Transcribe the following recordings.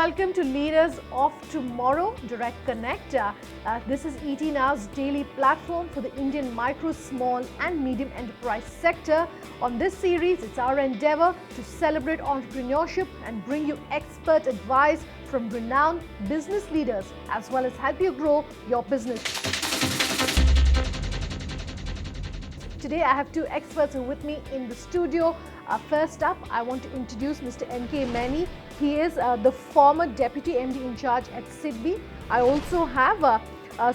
welcome to Leaders of Tomorrow Direct Connect. This is ET Now's daily platform for the Indian micro, small and medium enterprise sector. On this series, it's our endeavor to celebrate entrepreneurship and bring you expert advice from renowned business leaders as well as help you grow your business. Today, I have two experts with me in the studio. First up, I want to introduce Mr. N.K. Mani. He is the former Deputy MD in charge at SIDBI. I also have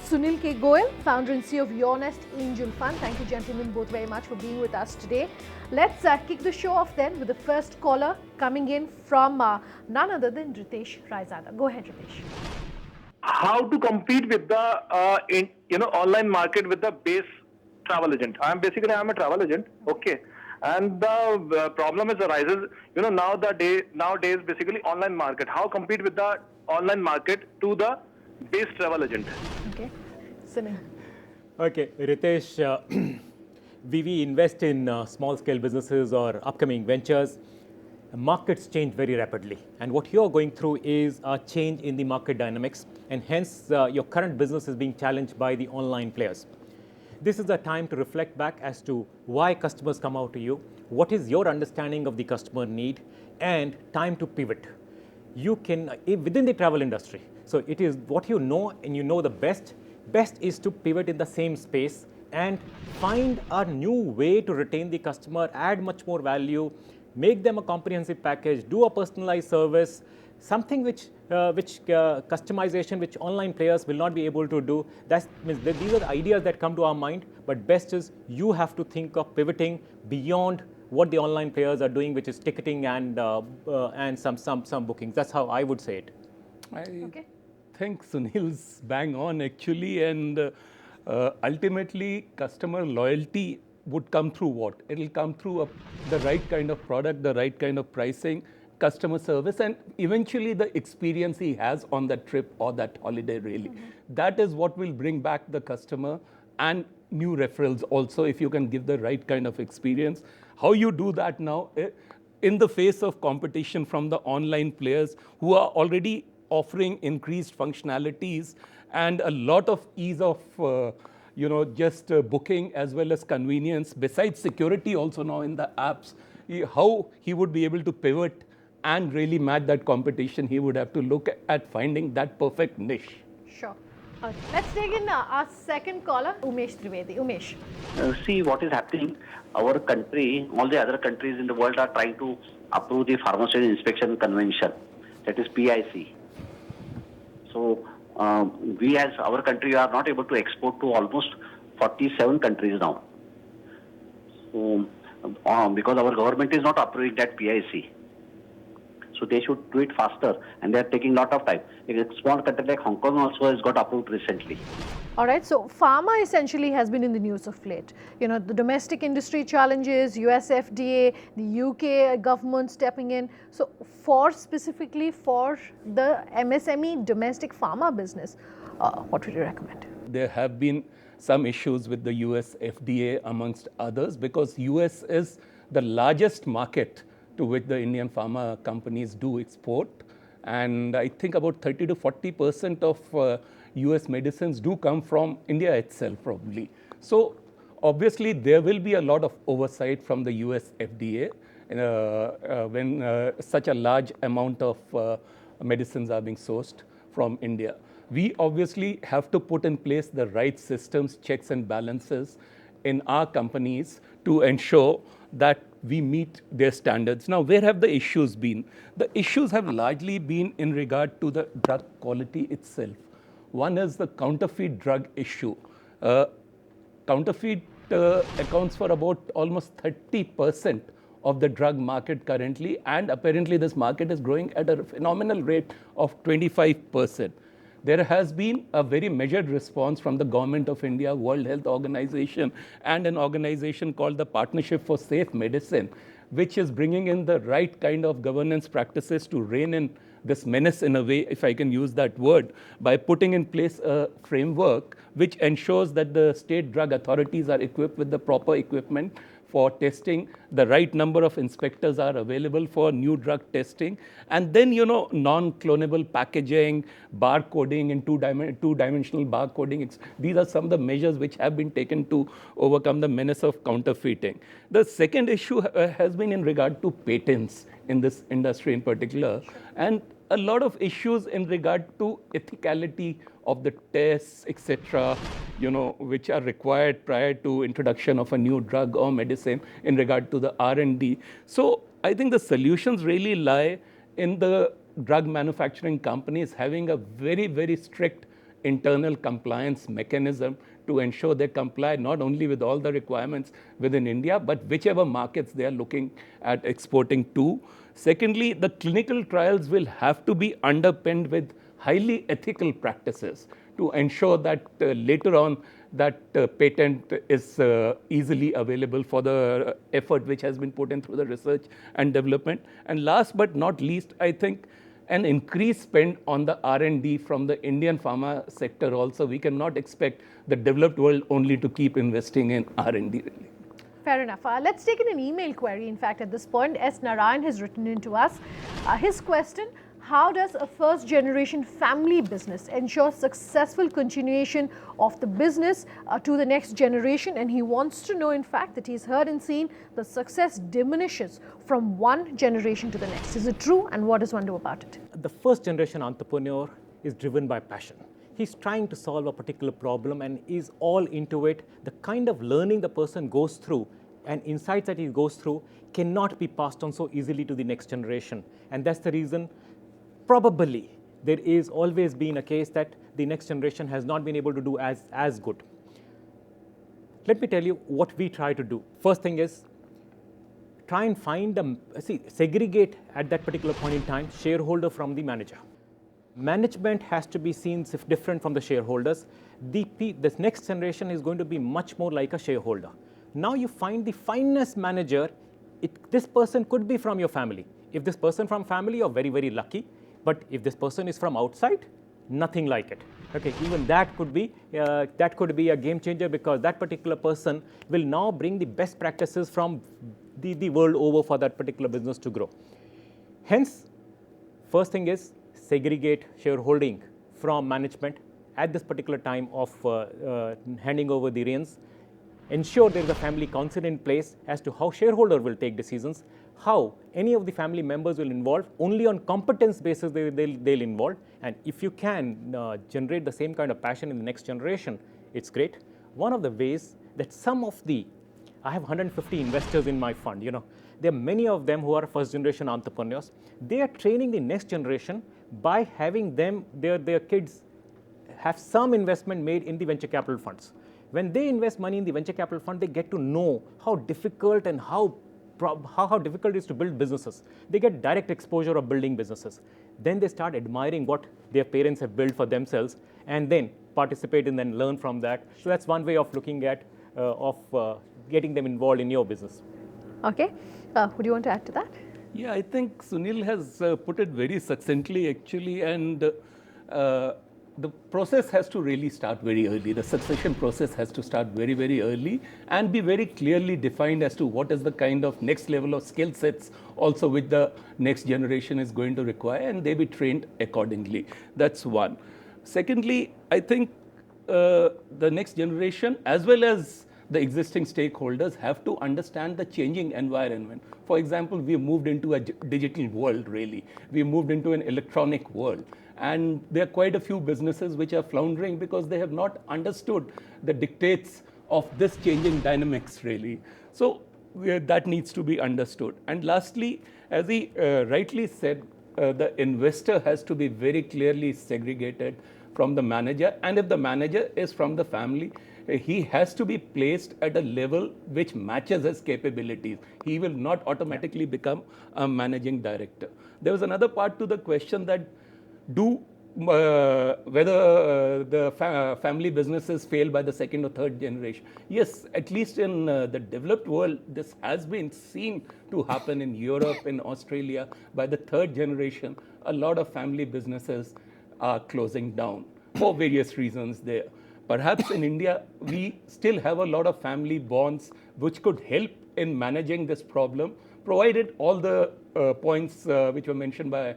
Sunil K. Goyal, founder and CEO of Your Nest Angel Fund. Thank you, gentlemen, both very much for being with us today. Let's kick the show off then with the first caller coming in from none other than Ritesh Raizada. Go ahead, Ritesh. How to compete with the online market with the base travel agent? I'm a travel agent. Okay. And the problem arises, nowadays basically online market. How compete with the online market to the base travel agent? Okay, Sunil. Okay, Ritesh, we invest in small scale businesses or upcoming ventures. Markets change very rapidly, and what you're going through is a change in the market dynamics, and hence your current business is being challenged by the online players. This is the time to reflect back as to why customers come out to you, what is your understanding of the customer need, and time to pivot. You can, within the travel industry, so it is what you know and you know the best. Best is to pivot in the same space and find a new way to retain the customer, add much more value, make them a comprehensive package, do a personalized service, something which customization which online players will not be able to do. These are the ideas that come to our mind, but best is you have to think of pivoting beyond what the online players are doing, which is ticketing and some bookings. That's how I would say it. I think Sunil's bang on actually, and ultimately customer loyalty would come through what? It'll come through the right kind of product, the right kind of pricing, customer service, and eventually the experience he has on that trip or that holiday really. Mm-hmm. That is what will bring back the customer and new referrals also, if you can give the right kind of experience. How you do that now in the face of competition from the online players who are already offering increased functionalities and a lot of ease of booking as well as convenience, besides security also now in the apps. How he would be able to pivot and really match that competition, he would have to look at finding that perfect niche. Sure. Let's take in our second caller, Umesh Trivedi. Umesh. See what is happening. Our country, all the other countries in the world are trying to approve the Pharmaceutical Inspection Convention, that is PIC. So we as our country are not able to export to almost 47 countries now. So because our government is not approving that PIC. So they should do it faster, and they are taking a lot of time. A small country like Hong Kong also has got approved recently. All right, so pharma essentially has been in the news of late. The domestic industry challenges, USFDA, the UK government stepping in. So specifically for the MSME domestic pharma business, what would you recommend? There have been some issues with the USFDA amongst others, because US is the largest market to which the Indian pharma companies do export. And I think about 30 to 40% of US medicines do come from India itself probably. So obviously there will be a lot of oversight from the US FDA when such a large amount of medicines are being sourced from India. We obviously have to put in place the right systems, checks and balances in our companies to ensure that we meet their standards. Now, where have the issues been? The issues have largely been in regard to the drug quality itself. One is the counterfeit drug issue. Counterfeit accounts for about almost 30% of the drug market currently, and apparently this market is growing at a phenomenal rate of 25%. There has been a very measured response from the Government of India, World Health Organization, and an organization called the Partnership for Safe Medicine, which is bringing in the right kind of governance practices to rein in this menace in a way, if I can use that word, by putting in place a framework which ensures that the state drug authorities are equipped with the proper equipment for testing. The right number of inspectors are available for new drug testing. And then, non-clonable packaging, barcoding and two-dimensional barcoding. These are some of the measures which have been taken to overcome the menace of counterfeiting. The second issue has been in regard to patents in this industry in particular. And a lot of issues in regard to ethicality of the tests, etc., which are required prior to introduction of a new drug or medicine in regard to the R&D. So I think the solutions really lie in the drug manufacturing companies having a very, very strict internal compliance mechanism to ensure they comply not only with all the requirements within India, but whichever markets they are looking at exporting to. Secondly, the clinical trials will have to be underpinned with highly ethical practices to ensure that later on that patent is easily available for the effort which has been put in through the research and development. And last but not least, I think an increased spend on the R&D from the Indian pharma sector also. We cannot expect the developed world only to keep investing in R&D really. Fair enough. Let's take in an email query. In fact, at this point, S. Narayan has written in to us. His question: how does a first generation family business ensure successful continuation of the business to the next generation? And he wants to know, in fact, that he's heard and seen the success diminishes from one generation to the next. Is it true? And what does one do about it? The first generation entrepreneur is driven by passion. He's trying to solve a particular problem and is all into it. The kind of learning the person goes through and insights that he goes through cannot be passed on so easily to the next generation. And that's the reason probably there is always been a case that the next generation has not been able to do as good. Let me tell you what we try to do. First thing is try and segregate at that particular point in time shareholder from the manager. Management has to be seen different from the shareholders. This next generation is going to be much more like a shareholder. Now you find the finest manager, this person could be from your family. If this person from family, you're very, very lucky. But if this person is from outside, nothing like it. Okay, even that could be a game changer, because that particular person will now bring the best practices from the world over for that particular business to grow. Hence, first thing is segregate shareholding from management at this particular time of handing over the reins. Ensure there is a family council in place as to how shareholder will take decisions, how any of the family members will involve, only on competence basis they'll involve. And if you can generate the same kind of passion in the next generation, it's great. One of the ways that I have 150 investors in my fund, there are many of them who are first generation entrepreneurs. They are training the next generation by having their kids have some investment made in the venture capital funds. When they invest money in the venture capital fund, they get to know how difficult and how difficult it is to build businesses. They get direct exposure of building businesses. Then they start admiring what their parents have built for themselves and then participate in and learn from that. So that's one way of looking at, getting them involved in your business. Okay. Would you want to add to that? Yeah, I think Sunil has put it very succinctly actually, and the process has to really start very early. The succession process has to start very, very early and be very clearly defined as to what is the kind of next level of skill sets also which the next generation is going to require, and they be trained accordingly. That's one. Secondly, I think the next generation as well as the existing stakeholders have to understand the changing environment. For example, we have moved into a digital world really. We moved into an electronic world. And there are quite a few businesses which are floundering because they have not understood the dictates of this changing dynamics really. So that needs to be understood. And lastly, as he rightly said, the investor has to be very clearly segregated from the manager. And if the manager is from the family, he has to be placed at a level which matches his capabilities. He will not automatically become a managing director. There was another part to the question that whether the family businesses fail by the second or third generation. Yes, at least in the developed world, this has been seen to happen in Europe, in Australia. By the third generation, a lot of family businesses are closing down for various reasons there. Perhaps in India, we still have a lot of family bonds which could help in managing this problem, provided all the points which were mentioned by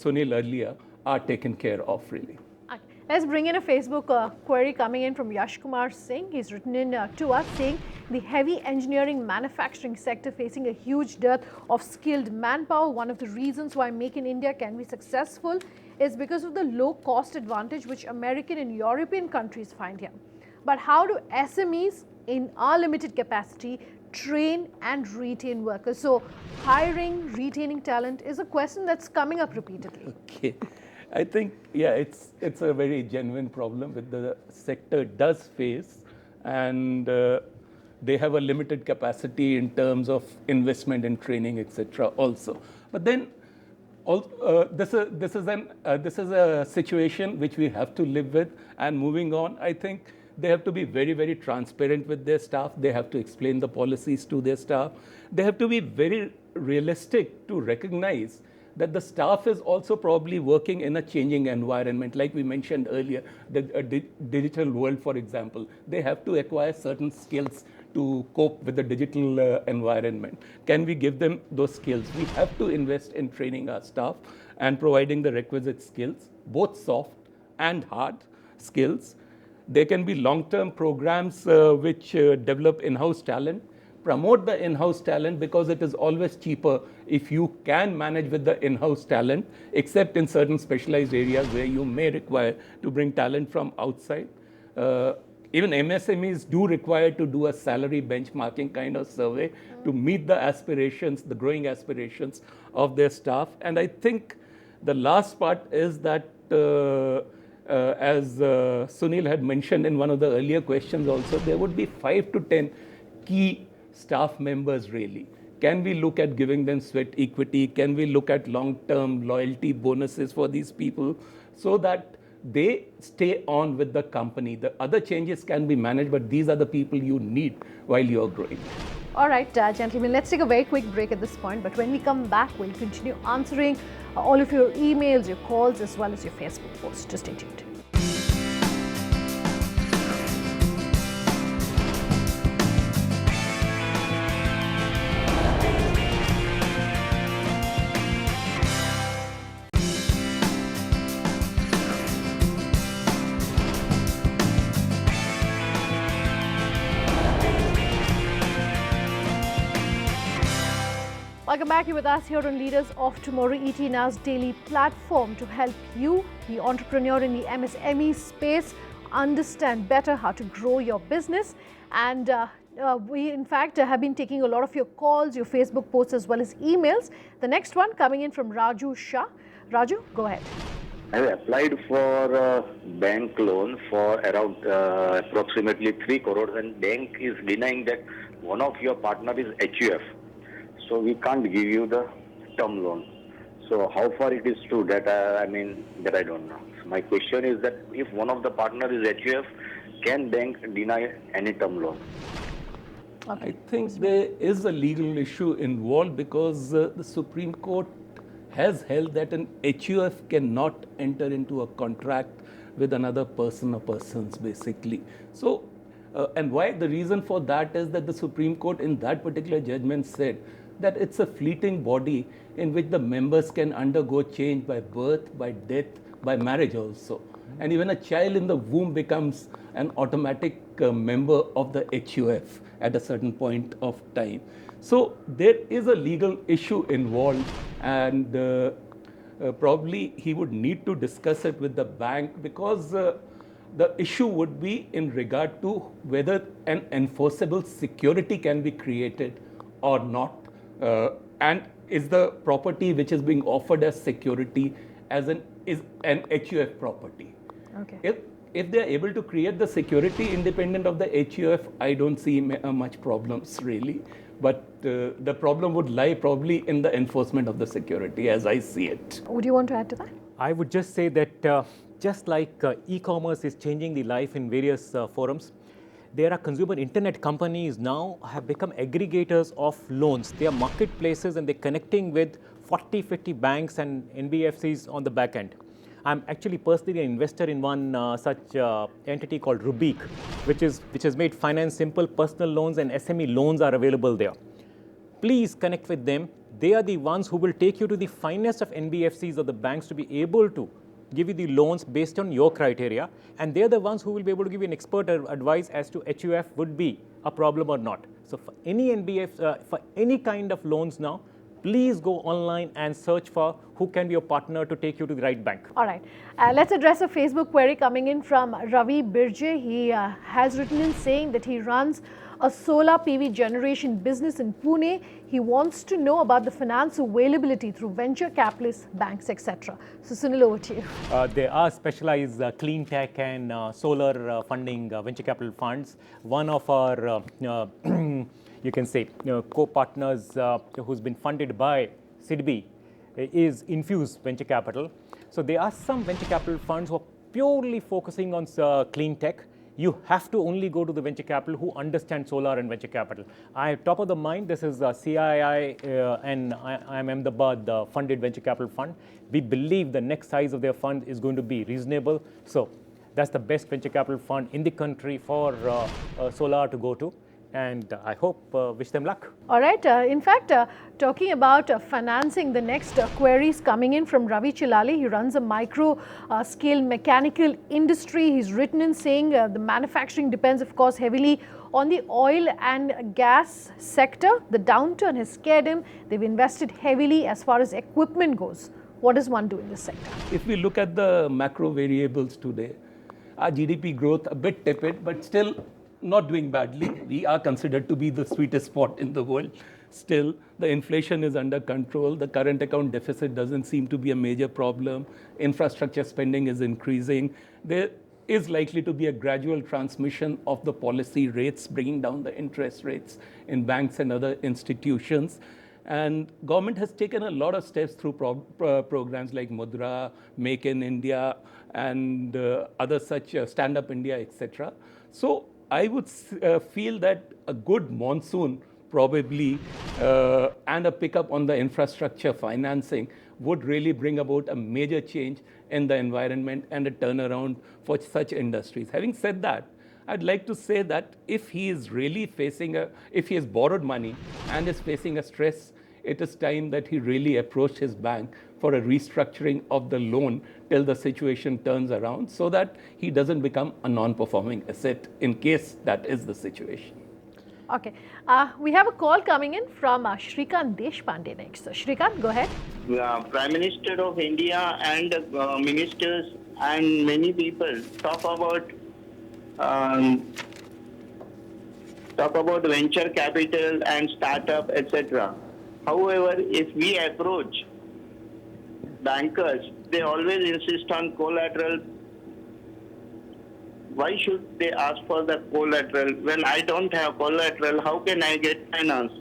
Sunil earlier are taken care of really. Okay. Let's bring in a Facebook query coming in from Yash Kumar Singh. He's written in to us saying the heavy engineering manufacturing sector facing a huge dearth of skilled manpower. One of the reasons why Make in India can be successful is because of the low cost advantage which American and European countries find here. But how do SMEs in our limited capacity train and retain workers? So hiring, retaining talent is a question that's coming up repeatedly. Okay. I think, yeah, it's a very genuine problem that the sector does face, and they have a limited capacity in terms of investment in training, etc. also. But then, this is a situation which we have to live with, and moving on, I think they have to be very, very transparent with their staff. They have to explain the policies to their staff. They have to be very realistic to recognize that the staff is also probably working in a changing environment. Like we mentioned earlier, the digital world, for example, they have to acquire certain skills to cope with the digital environment. Can we give them those skills? We have to invest in training our staff and providing the requisite skills, both soft and hard skills. There can be long-term programs which develop in-house talent, promote the in-house talent, because it is always cheaper if you can manage with the in-house talent, except in certain specialized areas where you may require to bring talent from outside. Even MSMEs do require to do a salary benchmarking kind of survey to meet the aspirations, the growing aspirations of their staff. And I think the last part is that as Sunil had mentioned in one of the earlier questions also, there would be 5 to 10 key staff members really. Can we look at giving them sweat equity? Can we look at long-term loyalty bonuses for these people so that they stay on with the company? The other changes can be managed, but these are the people you need while you're growing. All right, gentlemen, let's take a very quick break at this point. But when we come back, we'll continue answering all of your emails, your calls, as well as your Facebook posts. Just stay tuned. Welcome back. You're with us here on Leaders of Tomorrow, ET Now's daily platform to help you, the entrepreneur in the MSME space, understand better how to grow your business. And we, in fact, have been taking a lot of your calls, your Facebook posts, as well as emails. The next one coming in from Raju Shah. Raju, go ahead. I have applied for a bank loan for around approximately 3 crores, and bank is denying that one of your partner is HUF. So we can't give you the term loan. So how far it is true that that I don't know. So my question is that if one of the partner is HUF, can bank deny any term loan? Okay. I think there is a legal issue involved because the Supreme Court has held that an HUF cannot enter into a contract with another person or persons basically. So, and why the reason for that is that the Supreme Court in that particular judgment said that it's a fleeting body in which the members can undergo change by birth, by death, by marriage also. And even a child in the womb becomes an automatic member of the HUF at a certain point of time. So there is a legal issue involved, and probably he would need to discuss it with the bank, because the issue would be in regard to whether an enforceable security can be created or not. And is the property which is being offered as security is an HUF property? Okay. If they are able to create the security independent of the HUF, I don't see much problems really. But the problem would lie probably in the enforcement of the security, as I see it. Would you want to add to that? I would just say that just like e-commerce is changing the life in various forums, there are consumer internet companies now have become aggregators of loans. They are marketplaces and they're connecting with 40, 50 banks and NBFCs on the back end. I'm actually personally an investor in one such entity called Rubik, which has made finance simple. Personal loans and SME loans are available there. Please connect with them. They are the ones who will take you to the finest of NBFCs or the banks to be able to give you the loans based on your criteria, and they're the ones who will be able to give you an expert advice as to HUF would be a problem or not. So for any for any kind of loans now, please go online and search for who can be your partner to take you to the right bank. All right. Let's address a Facebook query coming in from Ravi Birje. He has written in saying that he runs a solar PV generation business in Pune. He wants to know about the finance availability through venture capitalists, banks, etc. So Sunil, over to you. There are specialized clean tech and solar funding venture capital funds. One of our you can say co-partners who's been funded by SIDBI is Infuse Venture Capital. So there are some venture capital funds who are purely focusing on clean tech. You have to only go to the venture capital who understand solar and venture capital. Top of the mind, this is CII and IIM Ahmedabad funded venture capital fund. We believe the next size of their fund is going to be reasonable. So that's the best venture capital fund in the country for solar to go to. And I hope, wish them luck. All right. In fact, talking about financing, the next query is coming in from Ravi Chilali. He runs a micro scale mechanical industry. He's written in saying the manufacturing depends, of course, heavily on the oil and gas sector. The downturn has scared him. They've invested heavily as far as equipment goes. What does one do in this sector? If we look at the macro variables today, our GDP growth a bit tepid, but still not doing badly. We are considered to be the sweetest spot in the world. Still, the inflation is under control. The current account deficit doesn't seem to be a major problem. Infrastructure spending is increasing. There is likely to be a gradual transmission of the policy rates, bringing down the interest rates in banks and other institutions. And government has taken a lot of steps through programs like Mudra, Make in India, and other such Stand Up India, etc. So I would feel that a good monsoon probably and a pickup on the infrastructure financing would really bring about a major change in the environment and a turnaround for such industries. Having said that, I'd like to say that if he is really if he has borrowed money and is facing a stress, it is time that he really approached his bank for a restructuring of the loan till the situation turns around so that he doesn't become a non-performing asset in case that is the situation. Okay. We have a call coming in from Shrikant Deshpande next. So, Shrikant, go ahead. Prime Minister of India and ministers and many people talk about venture capital and startup, etc. However, if we approach bankers, they always insist on collateral. Why should they ask for the collateral? When I don't have collateral, how can I get finance?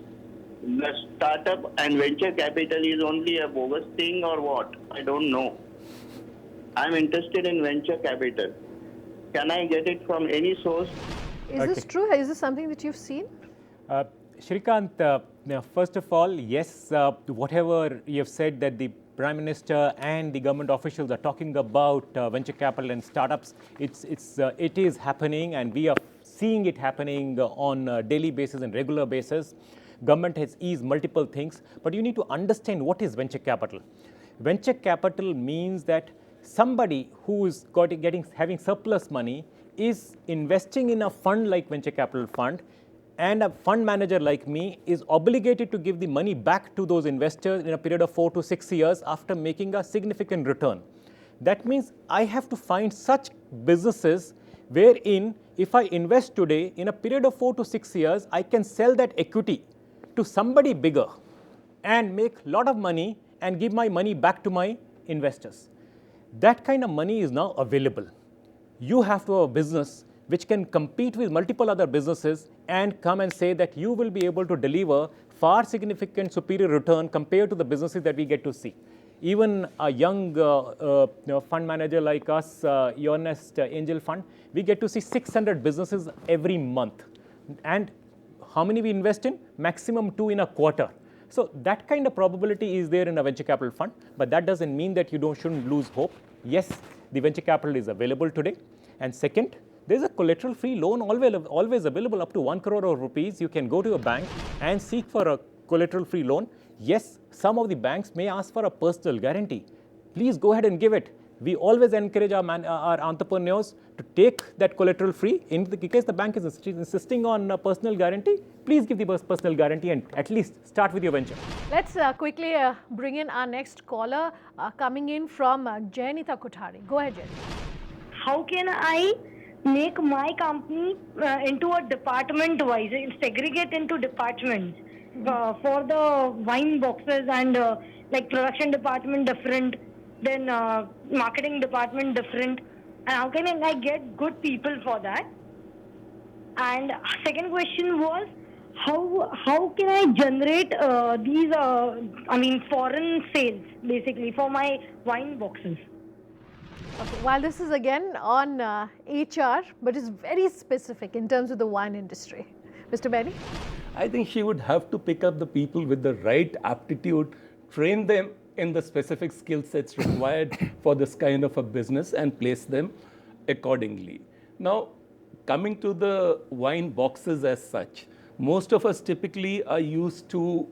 The startup and venture capital is only a bogus thing or what? I don't know. I'm interested in venture capital. Can I get it from any source? Is this true? Is this something that you've seen? Shrikant, first of all, yes, whatever you have said that the Prime Minister and the government officials are talking about venture capital and startups, it is happening, and we are seeing it happening on a daily basis and regular basis. Government has eased multiple things, but you need to understand what is venture capital. Venture capital means that somebody who is having surplus money is investing in a fund like venture capital fund, and a fund manager like me is obligated to give the money back to those investors in a period of 4 to 6 years after making a significant return. That means I have to find such businesses wherein if I invest today, in a period of 4 to 6 years, I can sell that equity to somebody bigger and make a lot of money and give my money back to my investors. That kind of money is now available. You have to have a business which can compete with multiple other businesses and come and say that you will be able to deliver far significant superior return compared to the businesses that we get to see. Even a young fund manager like us, Honest Angel Fund, we get to see 600 businesses every month. And how many we invest in? Maximum 2 in a quarter. So that kind of probability is there in a venture capital fund, but that doesn't mean that you shouldn't lose hope. yes, the venture capital is available today. And second, there's a collateral-free loan always available up to 1 crore of rupees. You can go to a bank and seek for a collateral-free loan. Yes, some of the banks may ask for a personal guarantee. Please go ahead and give it. We always encourage our entrepreneurs to take that collateral free. In case the bank is insisting on a personal guarantee, please give the personal guarantee and at least start with your venture. Let's quickly bring in our next caller coming in from Jayanita Kothari. Go ahead, Jayanita. How can I make my company into a department-wise, segregate into departments for the wine boxes and like production department different, then marketing department different, and how can I get good people for that? And second question was, how can I generate these foreign sales basically for my wine boxes? Okay, while this is again on HR, but it's very specific in terms of the wine industry. Mr. Benny? I think she would have to pick up the people with the right aptitude, train them in the specific skill sets required for this kind of a business and place them accordingly. Now, coming to the wine boxes as such, most of us typically are used to,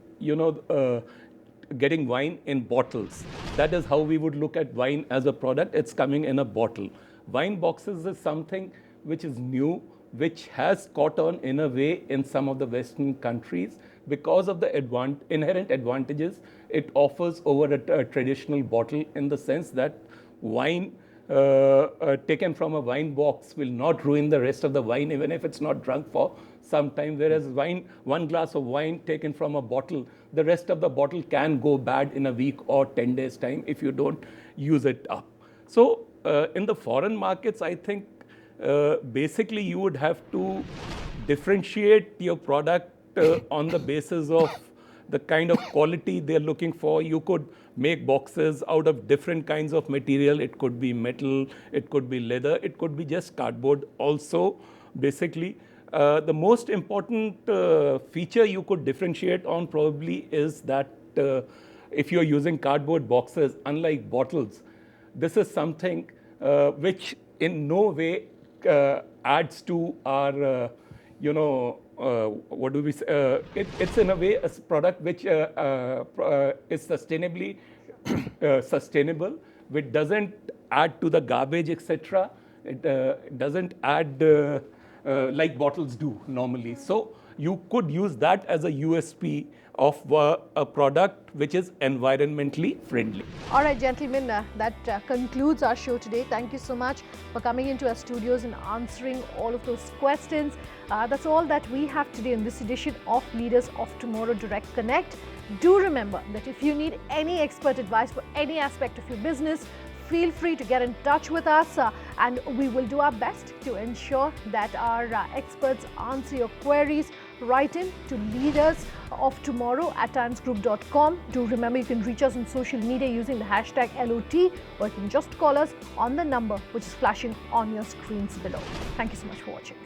getting wine in bottles. That is how we would look at wine as a product. It's coming in a bottle. Wine boxes is something which is new, which has caught on in a way in some of the Western countries because of the inherent advantages it offers over a traditional bottle, in the sense that wine taken from a wine box will not ruin the rest of the wine, even if it's not drunk for some time. Whereas one glass of wine taken from a bottle, the rest of the bottle can go bad in a week or 10 days time if you don't use it up. So in the foreign markets, I think basically you would have to differentiate your product on the basis of the kind of quality they're looking for. You could make boxes out of different kinds of material. It could be metal, it could be leather, it could be just cardboard also. Basically, the most important feature you could differentiate on probably is that if you're using cardboard boxes, unlike bottles, this is something which in no way adds to our, what do we say? It's in a way a product which is sustainably sustainable, which doesn't add to the garbage, etc. It doesn't add like bottles do normally. So you could use that as a USP of a product which is environmentally friendly. All right, gentlemen, that concludes our show today. Thank you so much for coming into our studios and answering all of those questions. That's all that we have today in this edition of Leaders of Tomorrow Direct Connect. Do remember that if you need any expert advice for any aspect of your business, feel free to get in touch with us and we will do our best to ensure that our experts answer your queries. Write in to leadersoftomorrow@timesgroup.com. Do remember you can reach us on social media using the hashtag LOT, or you can just call us on the number which is flashing on your screens below. Thank you so much for watching.